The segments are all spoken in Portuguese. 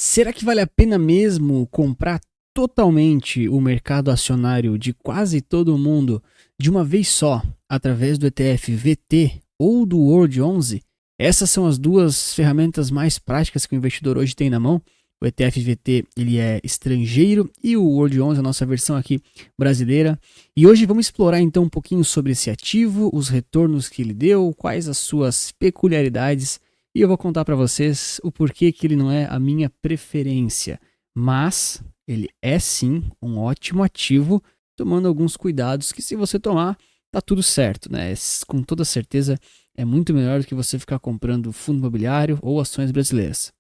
Será que vale a pena mesmo comprar totalmente o mercado acionário de quase todo mundo de uma vez só, através do ETF VT ou do World 11? Essas são as duas ferramentas mais práticas que o investidor hoje tem na mão. O ETF VT ele é estrangeiro e o World 11 é a nossa versão aqui brasileira. E hoje vamos explorar então um pouquinho sobre esse ativo, os retornos que ele deu, quais as suas peculiaridades. E eu vou contar para vocês o porquê que ele não é a minha preferência, mas ele é sim um ótimo ativo, tomando alguns cuidados que se você tomar, tá tudo certo, né? Com toda certeza é muito melhor do que você ficar comprando fundo imobiliário ou ações brasileiras.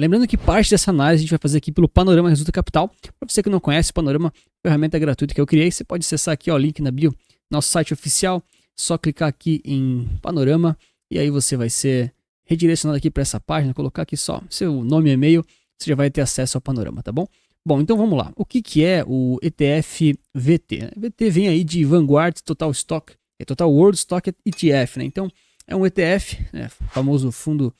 Lembrando que parte dessa análise a gente vai fazer aqui pelo Panorama Resulta Capital. Para você que não conhece, o Panorama é uma ferramenta gratuita que eu criei. Você pode acessar aqui, ó, o link na bio, nosso site oficial. Só clicar aqui em Panorama e aí você vai ser redirecionado aqui para essa página. Colocar aqui só seu nome e e-mail, você já vai ter acesso ao Panorama, tá bom? Bom, então vamos lá. O que é o ETF VT? VT vem aí de Vanguard Total Stock, Total World Stock ETF, né? Então é um ETF, né, famoso fundo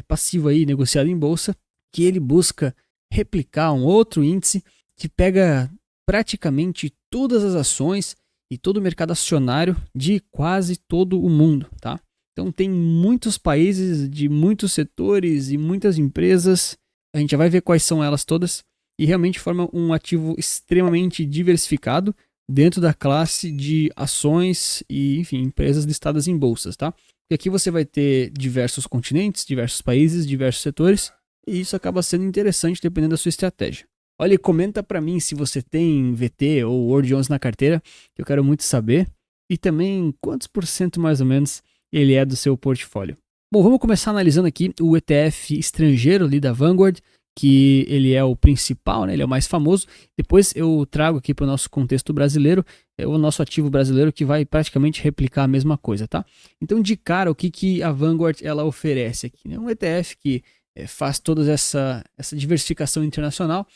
passivo aí negociado em bolsa, que ele busca replicar um outro índice que pega praticamente todas as ações e todo o mercado acionário de quase todo o mundo, tá? Então tem muitos países, de muitos setores e muitas empresas, a gente já vai ver quais são elas todas, e realmente forma um ativo extremamente diversificado dentro da classe de ações e, enfim, empresas listadas em bolsas, tá? E aqui você vai ter diversos continentes, diversos países, diversos setores, e isso acaba sendo interessante dependendo da sua estratégia. Olha, comenta para mim se você tem VT ou World 11 na carteira, que eu quero muito saber, e também quantos por cento mais ou menos ele é do seu portfólio. Bom, vamos começar analisando aqui o ETF estrangeiro ali da Vanguard, que ele é o principal, né? Ele é o mais famoso. Depois eu trago aqui para o nosso contexto brasileiro, o nosso ativo brasileiro que vai praticamente replicar a mesma coisa, tá? Então, de cara, o que a Vanguard ela oferece aqui? Né? Um ETF que faz toda essa diversificação internacional.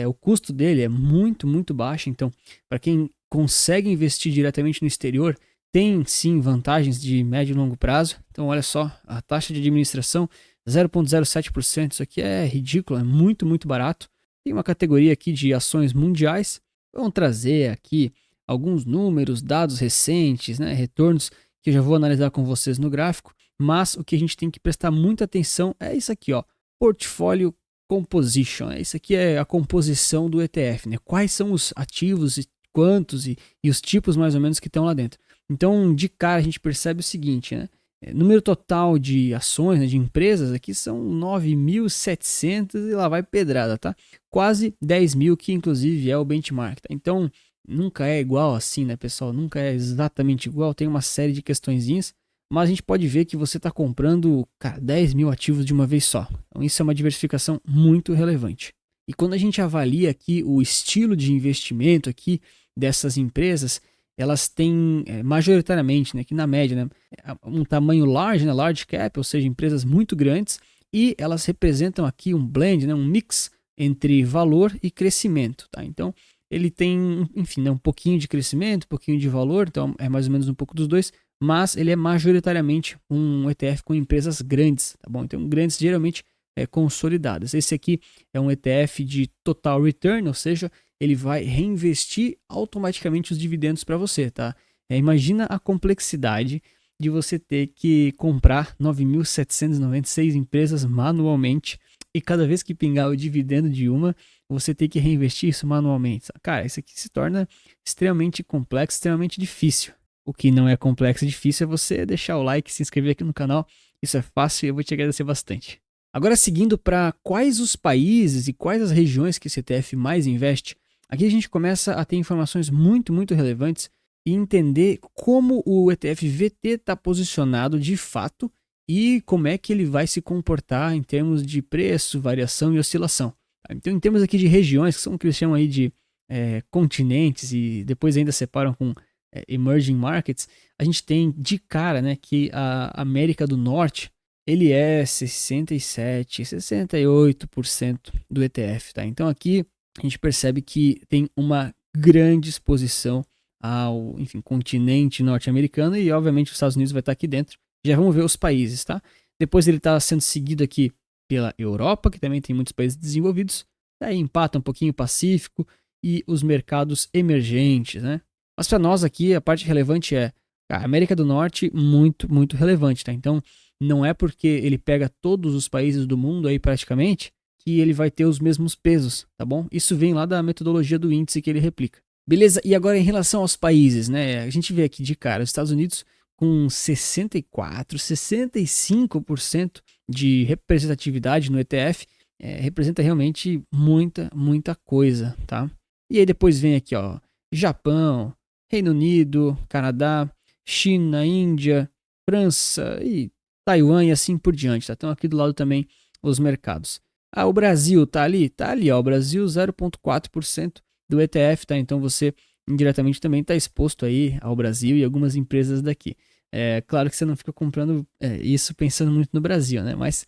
O custo dele é muito, muito baixo. Então, para quem consegue investir diretamente no exterior, tem sim vantagens de médio e longo prazo. Então, olha só, a taxa de administração 0,07%, isso aqui é ridículo, é muito, muito barato. Tem uma categoria aqui de ações mundiais. Vamos trazer aqui alguns números, dados recentes, né, retornos, que eu já vou analisar com vocês no gráfico. Mas o que a gente tem que prestar muita atenção é isso aqui, ó, Portfolio Composition. Isso aqui é a composição do ETF, né? Quais são os ativos e quantos e os tipos mais ou menos que estão lá dentro. Então, de cara, a gente percebe o seguinte, né? Número total de ações, né, de empresas aqui são 9.700 e lá vai pedrada, tá? Quase 10 mil, que inclusive é o benchmark, tá? Então, nunca é igual assim, né, pessoal? Nunca é exatamente igual, tem uma série de questõezinhas, mas a gente pode ver que você está comprando, cara, 10 mil ativos de uma vez só. Então, isso é uma diversificação muito relevante. E quando a gente avalia aqui o estilo de investimento aqui dessas empresas, elas têm majoritariamente, né, aqui na média, né, um tamanho large, né, large cap, ou seja, empresas muito grandes, e elas representam aqui um blend, né, um mix entre valor e crescimento, tá? Então, ele tem, enfim, né, um pouquinho de crescimento, um pouquinho de valor, então é mais ou menos um pouco dos dois, mas ele é majoritariamente um ETF com empresas grandes, tá bom? Então, grandes geralmente consolidadas. Esse aqui é um ETF de total return, ou seja, ele vai reinvestir automaticamente os dividendos para você, tá? Imagina a complexidade de você ter que comprar 9.796 empresas manualmente e cada vez que pingar o dividendo de uma, você ter que reinvestir isso manualmente. Cara, isso aqui se torna extremamente complexo, extremamente difícil. O que não é complexo e difícil é você deixar o like, se inscrever aqui no canal. Isso é fácil e eu vou te agradecer bastante. Agora, seguindo para quais os países e quais as regiões que esse ETF mais investe, aqui a gente começa a ter informações muito, muito relevantes e entender como o ETF VT está posicionado de fato e como é que ele vai se comportar em termos de preço, variação e oscilação. Então, em termos aqui de regiões, que são o que eles chamam aí de continentes e depois ainda separam com emerging markets, a gente tem de cara, né, que a América do Norte ele é 67, 68% do ETF, tá? Então aqui a gente percebe que tem uma grande exposição ao, enfim, continente norte-americano e obviamente os Estados Unidos vai estar aqui dentro. Já vamos ver os países, tá? Depois ele está sendo seguido aqui pela Europa, que também tem muitos países desenvolvidos, daí empata um pouquinho o Pacífico e os mercados emergentes, né? Mas para nós aqui, a parte relevante é a América do Norte, muito, muito relevante, tá? Então, não é porque ele pega todos os países do mundo aí praticamente que ele vai ter os mesmos pesos, tá bom? Isso vem lá da metodologia do índice que ele replica. Beleza? E agora em relação aos países, né? A gente vê aqui de cara os Estados Unidos com 64, 65% de representatividade no ETF, representa realmente muita, muita coisa, tá? E aí depois vem aqui, ó, Japão, Reino Unido, Canadá, China, Índia, França e Taiwan e assim por diante, tá? Então aqui do lado também os mercados. Ah, o Brasil tá ali, ó, o Brasil 0,4% do ETF, tá? Então você indiretamente também está exposto aí ao Brasil e algumas empresas daqui. É claro que você não fica comprando isso pensando muito no Brasil, né? Mas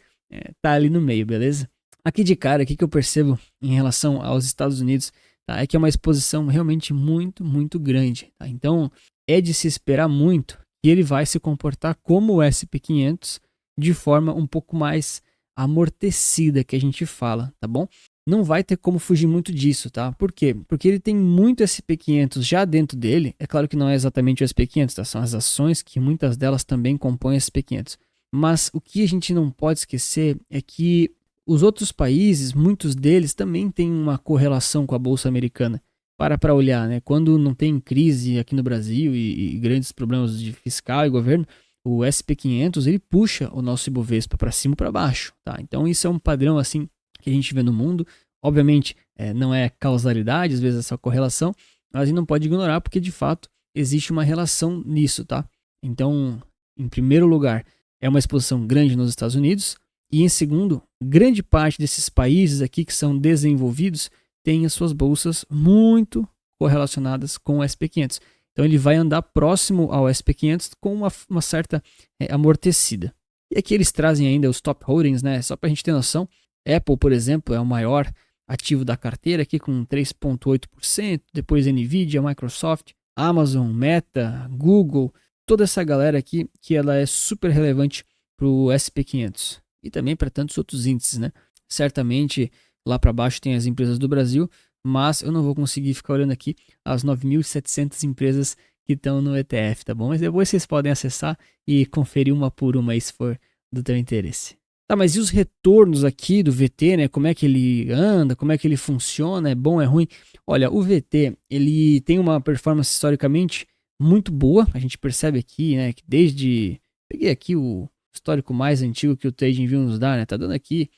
tá ali no meio, beleza? Aqui de cara, o que eu percebo em relação aos Estados Unidos, tá? É que é uma exposição realmente muito, muito grande, tá? Então é de se esperar muito que ele vai se comportar como o SP500 de forma um pouco mais amortecida que a gente fala, tá bom? Não vai ter como fugir muito disso, tá? Por quê? Porque ele tem muito SP500 já dentro dele. É claro que não é exatamente o SP500, tá? São as ações que muitas delas também compõem o SP500. Mas o que a gente não pode esquecer é que os outros países, muitos deles também têm uma correlação com a Bolsa Americana. Para olhar, né? Quando não tem crise aqui no Brasil e grandes problemas de fiscal e governo, o SP500 ele puxa o nosso Ibovespa para cima ou para baixo, tá? Então isso é um padrão assim que a gente vê no mundo. Obviamente não é causalidade, às vezes é só correlação, mas a gente não pode ignorar porque de fato existe uma relação nisso, tá? Então, em primeiro lugar, é uma exposição grande nos Estados Unidos e em segundo, grande parte desses países aqui que são desenvolvidos têm as suas bolsas muito correlacionadas com o SP500. Então ele vai andar próximo ao SP500 com uma certa amortecida. E aqui eles trazem ainda os top holdings, né? Só para a gente ter noção. Apple, por exemplo, é o maior ativo da carteira aqui com 3,8%. Depois Nvidia, Microsoft, Amazon, Meta, Google. Toda essa galera aqui que ela é super relevante para o SP500. E também para tantos outros índices, né? Certamente lá para baixo tem as empresas do Brasil, mas eu não vou conseguir ficar olhando aqui as 9.700 empresas que estão no ETF, tá bom? Mas depois vocês podem acessar e conferir uma por uma aí, se for do teu interesse. Tá, mas e os retornos aqui do VT, né? Como é que ele anda, como é que ele funciona, é bom, é ruim? Olha, o VT, ele tem uma performance historicamente muito boa, a gente percebe aqui, né, que desde... Peguei aqui o histórico mais antigo que o TradingView nos dá, né? Tá dando aqui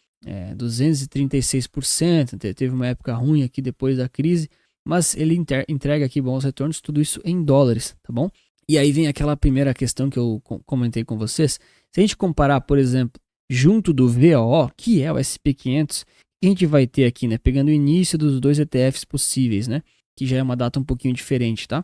236%, teve uma época ruim aqui depois da crise, mas ele entrega aqui bons retornos, tudo isso em dólares, tá bom? E aí vem aquela primeira questão que eu comentei com vocês. Se a gente comparar, por exemplo, junto do VOO, que é o SP500, que a gente vai ter aqui, né? Pegando o início dos dois ETFs possíveis, né? Que já é uma data um pouquinho diferente, tá?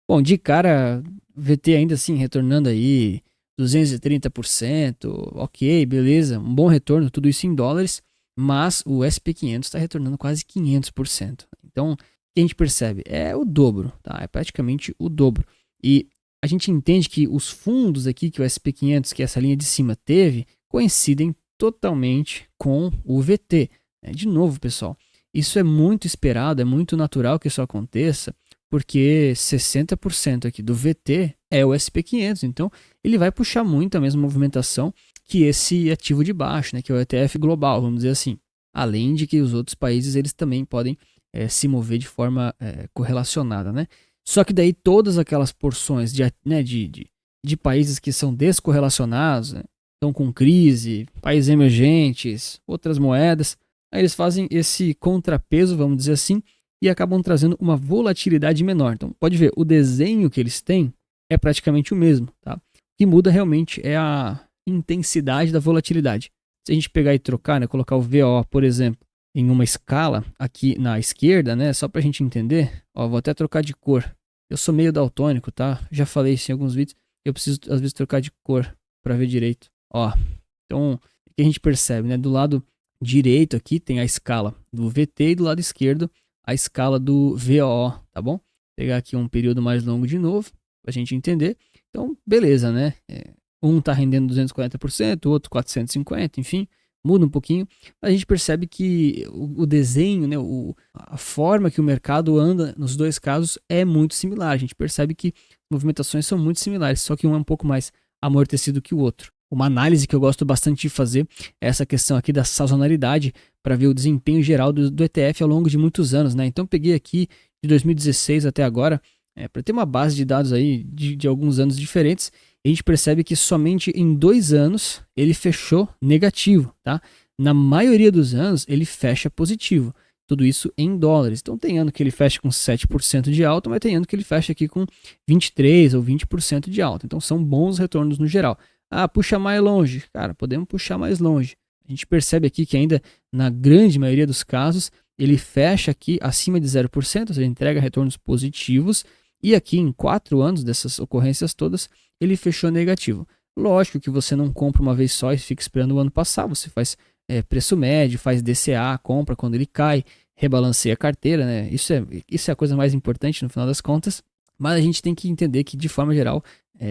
Bom, de cara, VT ainda assim retornando aí 230%, ok, beleza, um bom retorno, tudo isso em dólares, mas o SP500 está retornando quase 500%. Então, o que a gente percebe? É o dobro, tá? É praticamente o dobro. E a gente entende que os fundos aqui que o SP500, que essa linha de cima teve, coincidem totalmente com o VT. De novo, pessoal, isso é muito esperado, é muito natural que isso aconteça, porque 60% aqui do VT é o SP500, então ele vai puxar muito a mesma movimentação que esse ativo de baixo, né, que é o ETF global, vamos dizer assim. Além de que os outros países eles também podem se mover de forma correlacionada, né? Só que daí todas aquelas porções de países que são descorrelacionados, né, estão com crise, países emergentes, outras moedas, aí eles fazem esse contrapeso, vamos dizer assim, e acabam trazendo uma volatilidade menor. Então, pode ver, o desenho que eles têm é praticamente o mesmo, tá? O que muda realmente é a intensidade da volatilidade. Se a gente pegar e trocar, né, colocar o VO, por exemplo, em uma escala aqui na esquerda, né, só para a gente entender, ó, vou até trocar de cor. Eu sou meio daltônico, tá? Já falei isso em alguns vídeos. Eu preciso, às vezes, trocar de cor para ver direito. Ó, então, o que a gente percebe, né? Do lado direito aqui tem a escala do VT e do lado esquerdo a escala do VOO, tá bom? Vou pegar aqui um período mais longo de novo, pra gente entender. Então, beleza, né? Um tá rendendo 240%, o outro 450%, enfim. muda um pouquinho, mas a gente percebe que o desenho, né, a forma que o mercado anda nos dois casos é muito similar. A gente percebe que movimentações são muito similares, só que um é um pouco mais amortecido que o outro. Uma análise que eu gosto bastante de fazer é essa questão aqui da sazonalidade para ver o desempenho geral do ETF ao longo de muitos anos, né? Então eu peguei aqui de 2016 até agora, para ter uma base de dados aí de alguns anos diferentes, a gente percebe que somente em 2 anos ele fechou negativo, tá? Na maioria dos anos ele fecha positivo. Tudo isso em dólares. Então tem ano que ele fecha com 7% de alta, mas tem ano que ele fecha aqui com 23% ou 20% de alta. Então são bons retornos no geral. Ah, puxa mais longe. Cara, podemos puxar mais longe. A gente percebe aqui que ainda na grande maioria dos casos ele fecha aqui acima de 0%, ou seja, entrega retornos positivos. E aqui em 4 anos dessas ocorrências todas, ele fechou negativo. Lógico que você não compra uma vez só e fica esperando o ano passar. Você faz preço médio, faz DCA, compra quando ele cai, rebalanceia a carteira, né? Isso é a coisa mais importante no final das contas. Mas a gente tem que entender que, de forma geral,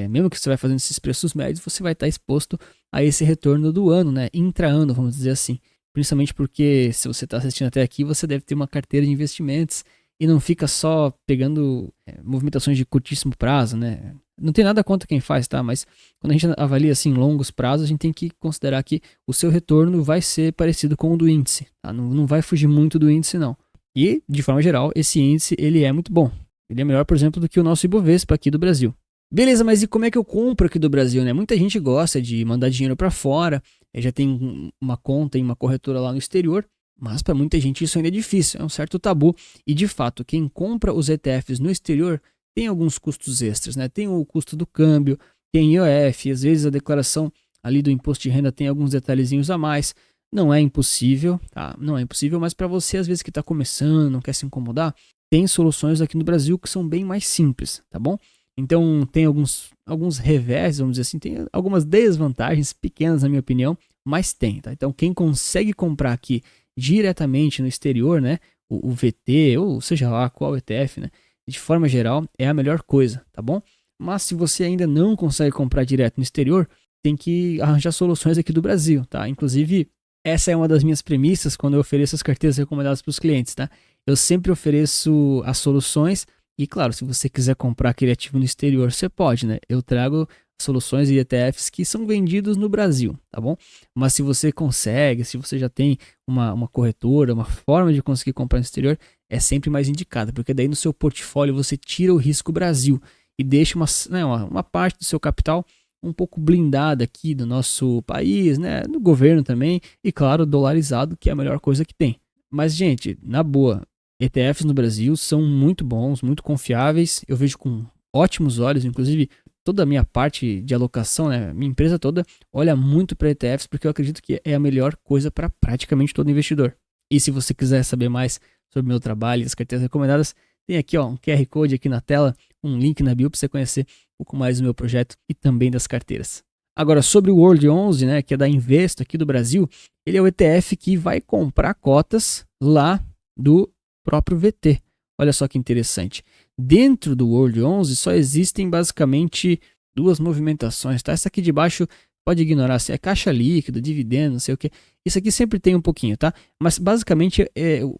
mesmo que você vai fazendo esses preços médios, você vai estar exposto a esse retorno do ano, né? Intra-ano, vamos dizer assim. Principalmente porque, se você está assistindo até aqui, você deve ter uma carteira de investimentos e não fica só pegando movimentações de curtíssimo prazo, né? Não tem nada contra quem faz, tá? Mas quando a gente avalia assim longos prazos, a gente tem que considerar que o seu retorno vai ser parecido com o do índice, tá? Não vai fugir muito do índice, não. E, de forma geral, esse índice ele é muito bom. Ele é melhor, por exemplo, do que o nosso Ibovespa aqui do Brasil. Beleza, mas e como é que eu compro aqui do Brasil, né? Muita gente gosta de mandar dinheiro para fora, já tem uma conta em uma corretora lá no exterior, mas para muita gente isso ainda é difícil, é um certo tabu. E, de fato, quem compra os ETFs no exterior tem alguns custos extras, né? Tem o custo do câmbio, tem IOF, às vezes a declaração ali do imposto de renda tem alguns detalhezinhos a mais. Não é impossível, tá? Não é impossível, mas para você, às vezes, que está começando, não quer se incomodar, tem soluções aqui no Brasil que são bem mais simples, tá bom? Então, tem alguns revés, vamos dizer assim, tem algumas desvantagens pequenas, na minha opinião, mas tem, tá? Então, quem consegue comprar aqui diretamente no exterior, né? O VT, ou seja lá qual ETF, né? De forma geral, é a melhor coisa, tá bom? Mas se você ainda não consegue comprar direto no exterior, tem que arranjar soluções aqui do Brasil, tá? Inclusive, essa é uma das minhas premissas quando eu ofereço as carteiras recomendadas para os clientes, tá? Eu sempre ofereço as soluções e, claro, se você quiser comprar aquele ativo no exterior, você pode, né? Eu trago soluções e ETFs que são vendidos no Brasil, tá bom? Mas se você consegue, se você já tem uma corretora, uma forma de conseguir comprar no exterior, é sempre mais indicada, porque daí no seu portfólio você tira o risco Brasil e deixa uma parte do seu capital um pouco blindada aqui do nosso país, né? Do governo também, e claro, dolarizado, que é a melhor coisa que tem. Mas, gente, na boa, ETFs no Brasil são muito bons, muito confiáveis, eu vejo com ótimos olhos, inclusive toda a minha parte de alocação, né, minha empresa toda olha muito para ETFs porque eu acredito que é a melhor coisa para praticamente todo investidor. E se você quiser saber mais sobre o meu trabalho e as carteiras recomendadas, tem aqui um QR Code aqui na tela, um link na bio para você conhecer um pouco mais do meu projeto e também das carteiras. Agora, sobre o World 11, né, que é da Investo aqui do Brasil, ele é o ETF que vai comprar cotas lá do próprio VT. Olha só que interessante. Dentro do World 11 só existem basicamente 2 movimentações, tá? Essa aqui de baixo pode ignorar se é caixa líquida, dividendo, não sei o que. Isso aqui sempre tem um pouquinho, tá? Mas basicamente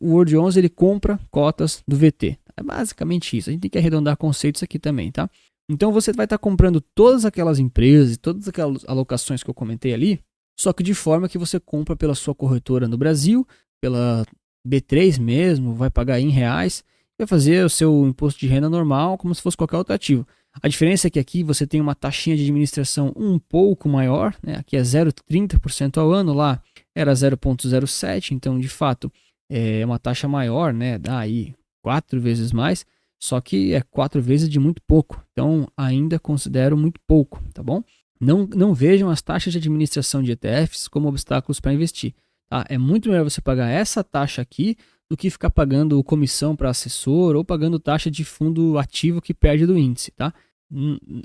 o World 11 ele compra cotas do VT. É basicamente isso. A gente tem que arredondar conceitos aqui também, tá? Então você vai estar comprando todas aquelas empresas, todas aquelas alocações que eu comentei ali, só que de forma que você compra pela sua corretora no Brasil, pela B3 mesmo, vai pagar em reais, vai fazer o seu imposto de renda normal, como se fosse qualquer outro ativo. A diferença é que aqui você tem uma taxinha de administração um pouco maior, né? Aqui é 0,30% ao ano, lá era 0,07%, então de fato é uma taxa maior, né? Dá aí 4 vezes mais, só que é 4 vezes de muito pouco, então ainda considero muito pouco, tá bom? Não vejam as taxas de administração de ETFs como obstáculos para investir. Tá? É muito melhor você pagar essa taxa aqui do que ficar pagando comissão para assessor ou pagando taxa de fundo ativo que perde do índice, tá?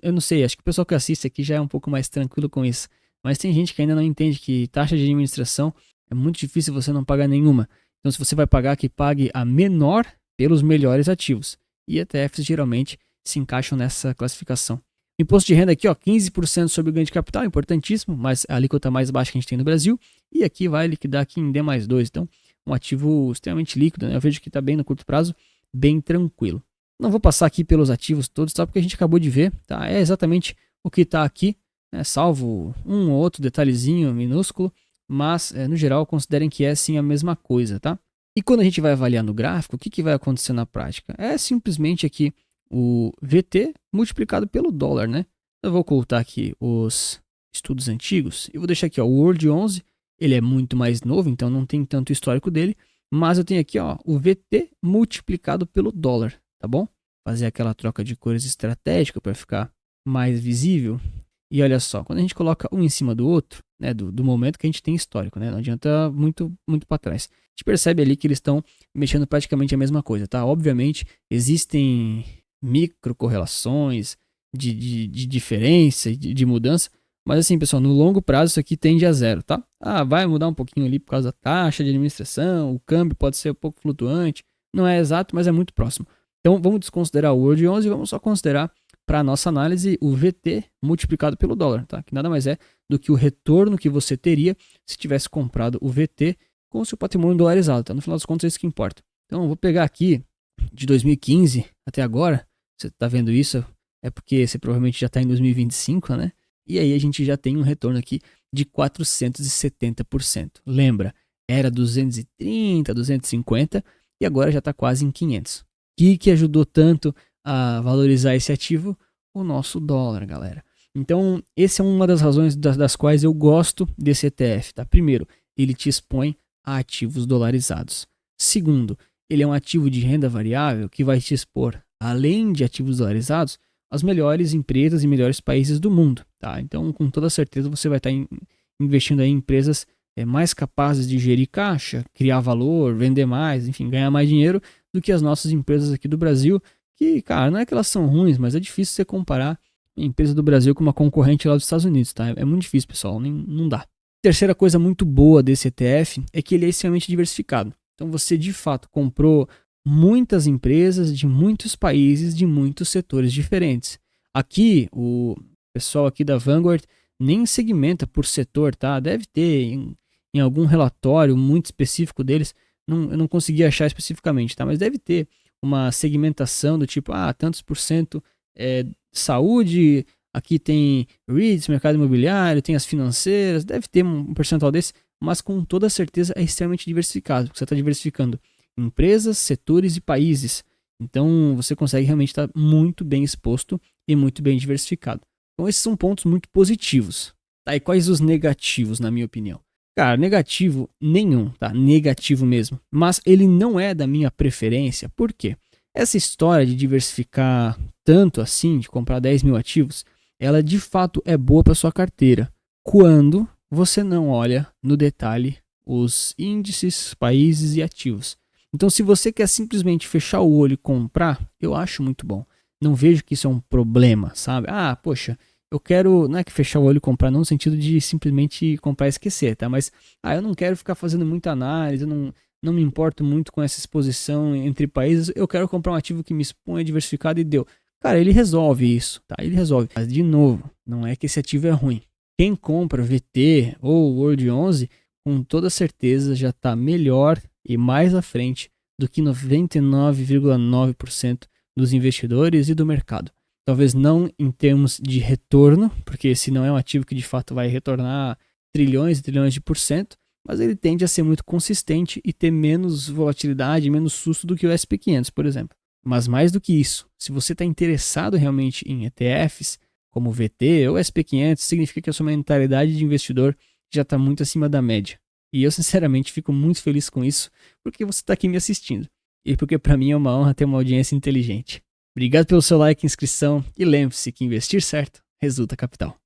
Eu não sei, acho que o pessoal que assiste aqui já é um pouco mais tranquilo com isso, mas tem gente que ainda não entende que taxa de administração é muito difícil você não pagar nenhuma. Então, se você vai pagar, que pague a menor pelos melhores ativos. E ETFs geralmente se encaixam nessa classificação. Imposto de renda aqui, ó, 15% sobre o ganho de capital, importantíssimo, mas a alíquota mais baixa que a gente tem no Brasil. E aqui vai liquidar aqui em D+2, então um ativo extremamente líquido, né? Eu vejo que está bem no curto prazo, bem tranquilo. Não vou passar aqui pelos ativos todos, tá? Porque a gente acabou de ver, tá? É exatamente o que está aqui, né? Salvo um ou outro detalhezinho minúsculo, mas no geral considerem que é sim a mesma coisa, tá? E quando a gente vai avaliar no gráfico, o que vai acontecer na prática? É simplesmente aqui o VT multiplicado pelo dólar, né? Eu vou ocultar aqui os estudos antigos e vou deixar aqui ó, o World 11, ele é muito mais novo, então não tem tanto histórico dele, mas eu tenho aqui ó, o VT multiplicado pelo dólar, tá bom? Fazer aquela troca de cores estratégica para ficar mais visível. E olha só, quando a gente coloca um em cima do outro, né, do momento que a gente tem histórico, né, não adianta muito para trás. A gente percebe ali que eles estão mexendo praticamente a mesma coisa, tá? Obviamente, existem micro correlações de diferença, de mudança, mas assim, pessoal, no longo prazo isso aqui tende a zero, tá? Ah, vai mudar um pouquinho ali por causa da taxa de administração, o câmbio pode ser um pouco flutuante, não é exato, mas é muito próximo. Então, vamos desconsiderar o World 11 e vamos só considerar para a nossa análise o VT multiplicado pelo dólar, tá? Que nada mais é do que o retorno que você teria se tivesse comprado o VT com o seu patrimônio dolarizado, tá? No final das contas é isso que importa. Então eu vou pegar aqui de 2015 até agora, você está vendo isso, é porque você provavelmente já está em 2025, né? E aí a gente já tem um retorno aqui de 470%. Lembra, era 230, 250 e agora já está quase em 500. O que ajudou tanto a valorizar esse ativo? O nosso dólar, galera. Então, essa é uma das razões das quais eu gosto desse ETF, tá? Primeiro, ele te expõe a ativos dolarizados. Segundo, ele é um ativo de renda variável que vai te expor, além de ativos dolarizados, as melhores empresas e melhores países do mundo, tá? Então, com toda certeza, você vai estar investindo em empresas mais capazes de gerir caixa, criar valor, vender mais, enfim, ganhar mais dinheiro do que as nossas empresas aqui do Brasil, que, cara, não é que elas são ruins, mas é difícil você comparar a empresa do Brasil com uma concorrente lá dos Estados Unidos, tá? É muito difícil, pessoal, não dá. Terceira coisa muito boa desse ETF é que ele é extremamente diversificado. Então você, de fato, comprou muitas empresas de muitos países, de muitos setores diferentes. Aqui, o pessoal aqui da Vanguard nem segmenta por setor, tá? Deve ter em algum relatório muito específico deles, eu não consegui achar especificamente, tá? Mas deve ter uma segmentação do tipo, tantos por cento saúde, aqui tem REITs, mercado imobiliário, tem as financeiras, deve ter um percentual desse, mas com toda certeza é extremamente diversificado, porque você está diversificando empresas, setores e países. Então você consegue realmente estar muito bem exposto e muito bem diversificado. Então esses são pontos muito positivos. Tá? E quais os negativos, na minha opinião? Cara, negativo nenhum, tá? Negativo mesmo. Mas ele não é da minha preferência. Por quê? Essa história de diversificar tanto assim, de comprar 10 mil ativos, ela de fato é boa para sua carteira. Quando você não olha no detalhe os índices, países e ativos. Então, se você quer simplesmente fechar o olho e comprar, eu acho muito bom. Não vejo que isso é um problema, sabe? Poxa, eu quero, não é que fechar o olho e comprar, não no sentido de simplesmente comprar e esquecer, tá? Mas, eu não quero ficar fazendo muita análise, eu não me importo muito com essa exposição entre países, eu quero comprar um ativo que me exponha diversificado e deu. Cara, ele resolve isso, tá? Ele resolve. Mas, de novo, não é que esse ativo é ruim. Quem compra VT ou World 11, com toda certeza já está melhor e mais à frente do que 99,9% dos investidores e do mercado. Talvez não em termos de retorno, porque esse não é um ativo que de fato vai retornar trilhões e trilhões de porcento, mas ele tende a ser muito consistente e ter menos volatilidade, menos susto do que o SP500, por exemplo. Mas mais do que isso, se você está interessado realmente em ETFs, como o VT ou SP500, significa que a sua mentalidade de investidor já está muito acima da média. E eu, sinceramente, fico muito feliz com isso, porque você está aqui me assistindo. E porque para mim é uma honra ter uma audiência inteligente. Obrigado pelo seu like e inscrição, e lembre-se que investir certo resulta capital.